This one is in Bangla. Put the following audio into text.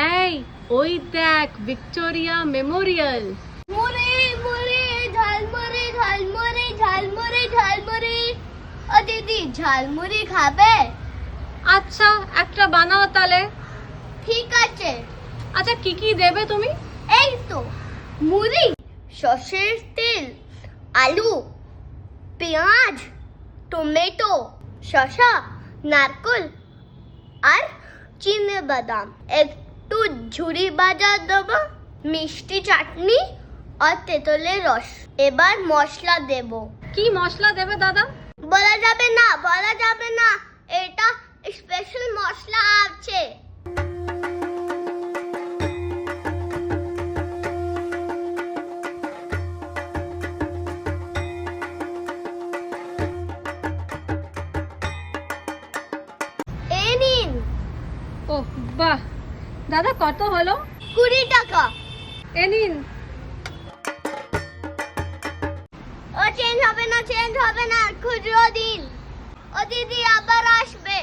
এই ওই দেখ ভিক্টোরিয়া মেমোরিয়াল। মুড়ি মুড়ি ঝালমুড়ি ঝালমুড়ি ঝালমুড়ি ঝালমুড়ি। ও দিদি ঝালমুড়ি খাবে? আচ্ছা একটা বানাও তাহলে। ঠিক আছে। আচ্ছা কি কি দেবে তুমি? এই তো মুড়ি, সর্ষের তেল, আলু, পেঁয়াজ, টমেটো, শসা, নারকেল আর চিনে বাদাম। একটু ঝুরি ভাজা দেবো, মিষ্টি চাটনি আর তেঁতুলের রস। এবার মশলা দেব। কি মশলা দেবে দাদা? বলা যাবে না, বলা যাবে না, এটা স্পেশাল মশলা আছে। এই নিন। ওহ বাহ, দাদা কত হলো? 20 টাকা। এ নিন। ও চেঞ্জ হবে না, চেঞ্জ হবে না, খুচরো দিন। ও দিদি আবার আসবে।